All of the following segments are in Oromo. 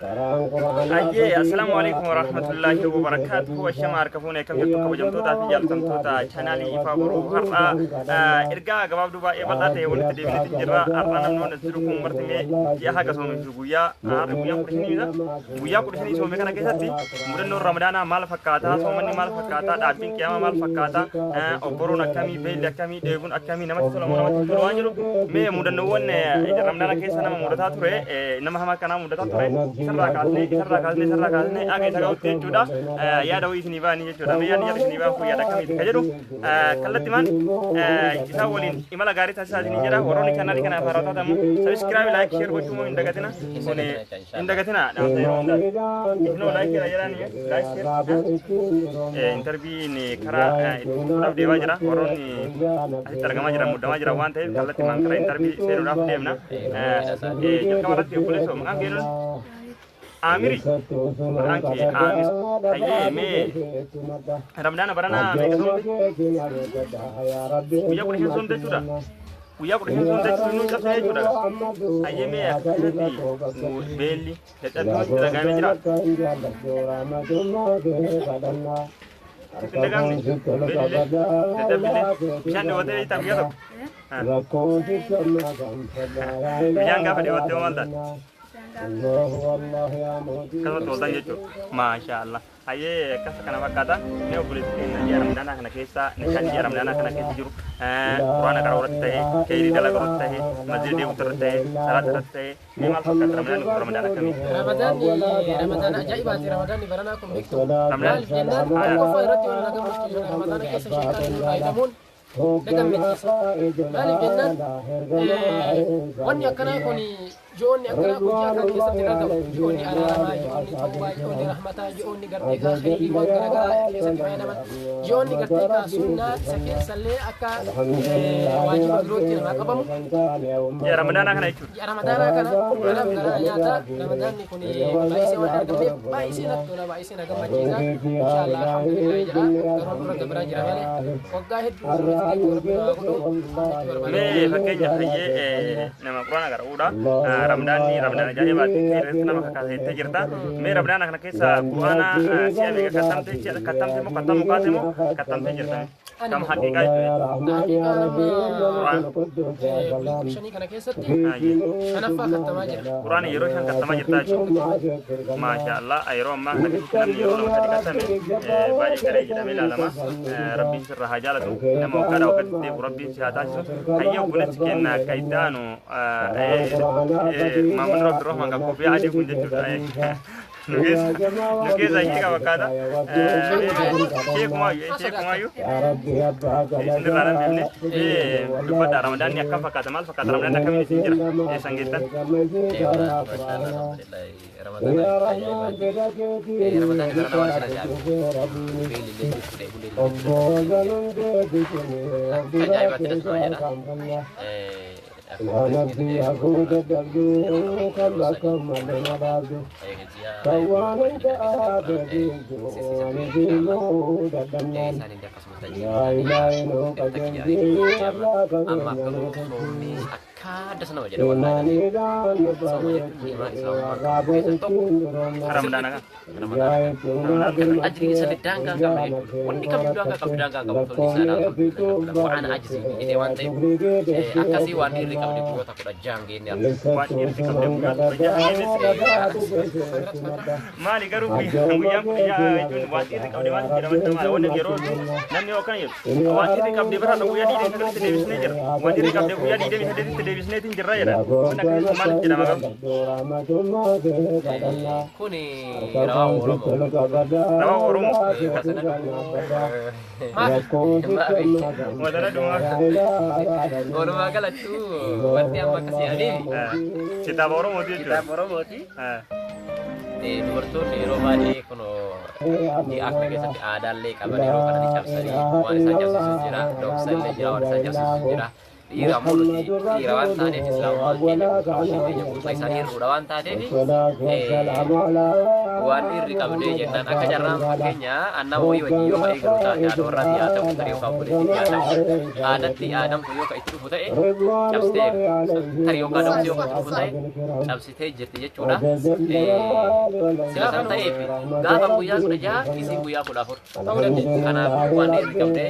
أيه السلام عليكم ورحمة الله وبركاته والشمار كفونا كم يرتقى بجمتوتا في جالتمتوتا شنالي إفابرو هرقا إرقا قباب دوبا إبالاتي ولت ديبني تنجرا أرنا نون نسلكم مرتمي يا حاجة سومي جويا ربيا كرشني ميدا ويا كرشني سومي كنا كيساتي مدن رمضان مال فكاتا سومني مال فكاتا دابين كياما مال فكاتا أبورون أكامي بيل أكامي ديبون أكامي نمت سلام نمت سلوانجلو مي مدن نون رمضان كيسنا مدتا تري نما هما كنا مدتا تري سرّا كاسني أجي تقول تجودا يا دوي سنيباني تجودا ميا نيا سنيبان كوي ada kami kajeru kallat man isa walin imala gari ta sa nijera horoni kanali kana farata tamu subscribe like share gochumo indagatina one indagatina no like ya yarani like share interview ni kara itu dewa jara horoni targama jara mudama jara wante kallat man kara interview seru raf demna jalka marat pulis so mangen Amiri, angki Amis, aye me Ramadan barana me kesonde, uya kuliah kesonde sudah, uya kuliah kesonde sunu capek sudah, aye me hati beli, letak tu sudah kami jerat, tindakan ni beli, letak beli, bisa ni waktu itu biasa, bisa enggak pada waktu malam. Kalau tolong itu, masya Allah. Aye, kasih kenapa kata? Ini boleh nanti Ramadan akan kisah, nanti Ramadan akan kisah juru. Quran akan urat teh, kairi dalam urat teh, masjid di utar teh, salat urat teh. Ini maksud kata Ramadan kami. Ramadan aja ibadah Ramadan di barana aku mikir. Ramadan, aku fairat yang nak mesti Ramadan kisah syaitan itu namun. Dekat media, balik jenat, wan yang kena koni, John yang kena koni akan kisah tidak tahu, John ni arama, John ni tauba, John ni rahmata, John ni gertika, khiri wan kena kisah tidak nama, John ni gertika sunnah, sakit saleh akan wajib berdoa tidak apa mu? Ya Ramadan akan itu. Ya Ramadan akan, dalam nyata Ramadan ni koni, baik sewan agama, baik sinat tu lah, baik sinat agama kita, insyaallah alhamdulillah ya, karon orang berajar balik, waktu itu. Me fakenya haye nama Quran agar udah Ramadan aja ya berarti kita nama kakak itu jirta me Ramadan akan kisah Quran siapa katam temu katam jirta kam hakikat itu Quran Yerusan katam jirta Masya Allah ayro amma nak kita Yerusan katam banyak kali kita melalama Rabbi sirrah hajalah tu nama kada waktu Rabbi sihatasi ayyo bulat kena kaitano Maman Rabbi Rahman kako biar aja pun jadi nukis aja kau kata cek mayu ini dalam ini lupa Ramadan ni akan fakat Ramadan kami disingkir sanggitan aku terdagu kalau kamu menabadu kawan tak ada di dalam lain no kaji kada sana waje da wannan Ramadan kan ajri sedang kan wani kam danga kam betul sana ko ana ajzi ini wante akasi wani ri kam di buat aku dajang gini wani ri kam di buat dajang mali garu yang punya itu wani ri kam di mana tidak macam wani gero namni okan yuk wani ri kam di berada buya di negeri television aja wani ri kam di buya di television itu jerah ya mana kan mal tidak magam kuni rawa oromo Modalnya dua. Orang makan lah tu. Berarti apa kasih ani? Cita borong moti. Cita borong moti. Di luar tu di rumah ni kono di akne ke sati ada le kabar di rumah di capsari. Wan saja susujira, dok sel le jira wan saja susujira. dhiira mul'uti dhiira waan taaneef islaamummaan keenya buusaa isaanii irruudha waan taateef waan dhiirri qabdee jennaan akka jarraan fakkeenya annaa wayii wajjin yoo ka'ee galu taate haadha warraatti haa ta'u tarii yookaan buleetti haa ta'u aadatti aadaan kun yoo ka itti dhufu ta'e cabsitee tarii yookaan dhabsee yoo ka itti dhufu ta'e cabsitee jirti jechuudha sila kan ta'eef gaafa guyyaa 16 isiin guyyaa 14 ta'uu dandeessi kanaaf waan dhiirri qabdee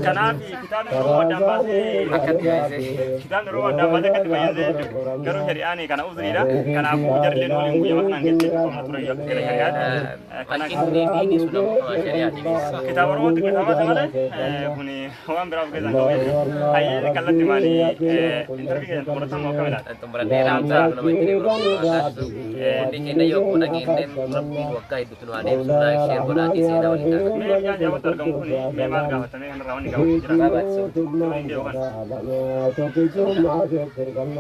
kanaaf kitaabni yeroo addaan baasee akka dhiyaate kitaabni yeroo addaan baasee akkatti fayyadee garuu shari'aan kana uzuriidha kanaafuu jarleen waliin guyyaa kanaan geessee qomna ture kitaaba oromooti kitaabata malee kun waan biraaf keessan qabu hayyee kallatti maalii intarvii keessan xumuratan moo kamilaadha xumuratee raamsaa nama itti inni keenya yoo kun dhageenneen rabbiin waggaa hedduutu nu adeemsu naa ishee godhaatii seenaa waliin taasisu mee yaa jaabatti argamu kun mee maal gaafatamee kan irraa wanni gaafatu jira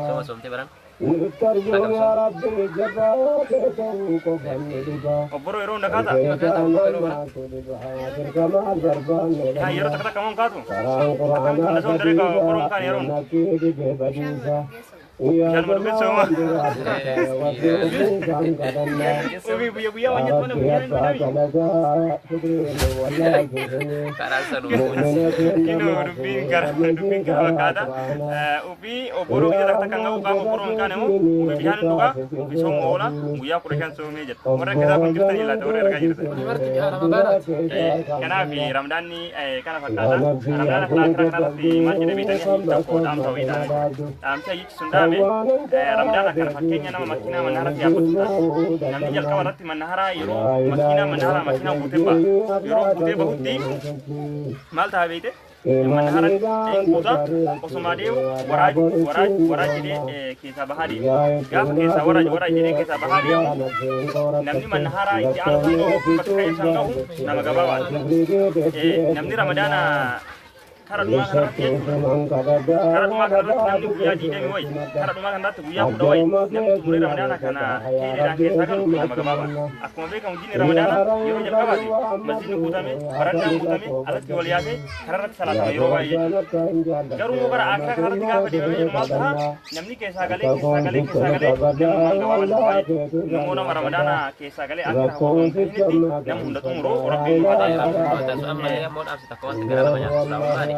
soma somtee baran obboroo yeroo hunda kaata yeroo takka takka moon kaatu na soon daree obboroo kaan yeroo hunda bishaan madubin sooma ubii buyya buyya waan jettu mana buyya hin binawi karaan sanuu kino dubbiin kara fakkaata ubii obboroo biyya takka takka ngabu qaama obboroo hin kaane moo ubii bishaan dhugaa ubii sooma oola guyyaa 15 soomee jedha warra keessaa kun jirtan ilaata warra ergaa jirtan kanaaf ramadaanni kana fakkaata ramadaana kana kanarratti maal jedhe beekanii tokko dhaamsa wayiidhaan dhaamsa hiichi sun dhaame ramadaana kana fakkeenya nama makiinaa mannaharatti yaabbatudha namni jalqaba irratti mannaharaa yeroo makiinaa mannaharaa makiinaa guutee ba'a yeroo guutee bahutti maal ta'a beekte mannaharan guutaa osuma deemu waraaj jedhee keessaa bahaa deemu gaafa keessaa waraaj jedhee keessaa bahaa deemu namni mannaharaa itti aanutti bakka isaan gahu nama gabaabaadha namni ramadaana kara dhumaa kanarratti namni guyyaa 20 wayi kara dhumaa kanarratti guyyaa 10 wayi namni xumurii ramadaana kana keeriidhaan keessaa galu nama gabaabaadha akkuma beekamu jiini ramadaana yeroo jalqabaati masjidni guutame barandaan guutame alatti wal yaasee kararratti salaatama yeroo baay'ee garuu bara akka kanarratti gaafa deemee maal ta'a namni keessaa galee namni gabaabaa baay'ee namoo nama ramadaana keessaa galee akka hawwaanitti nama hunda xumuroo rabbiin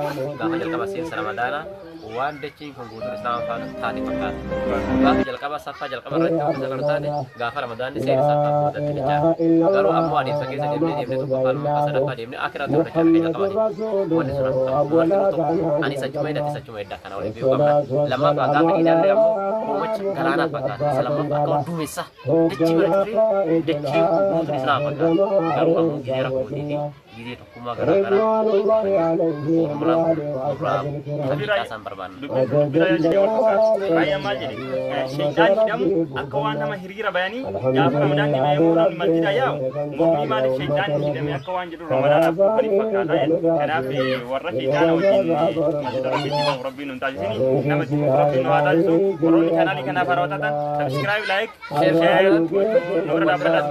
gaafa jalqaba seensa ramadaana waan dachiin kun guutuun islaama faana taate fakkaata gaafa jalqaba saffaa jalqaba irratti wanta galu taate gaafa ramadaanni seeni saffaa boodatti jechaadha garuu ammoo adeemsa keessa deemnee tokko falmaa sadaffaa deemnee akiraatti hojjechaa keessa qabate wanni sun wanni tokko ani sachuma edda kana waliin beeku qabna lammaffaa gaafa ilaallee ammoo uumachi galaanaa fakkaata isa lammaffaa akka duumessa dachii bira turre dachii guutuun islaama fakkaata garuu ammoo gizee rakkootii fi gizee tokkummaa garaagaraa taasisan barbaanna. Baay'ee maal jedhe sheeyxaan hidhamu akka waan nama hiriira bayanii gaafa ramadaanni beekuu namni masjida yaa'u mormii maaliif sheeyxaan hidhame akka waan jedhu ramadaanaaf waliif fakkaataa jedhu kanaaf warra sheeyxaana wajjin masjida rabbiitti bahu rabbiin nun taasisini nama jiru rabbiin nu haa taasisu warroonni kanaalii kanaaf harawwatatan sabskiraayib laayik sheer nu bira dhaabbadhaa.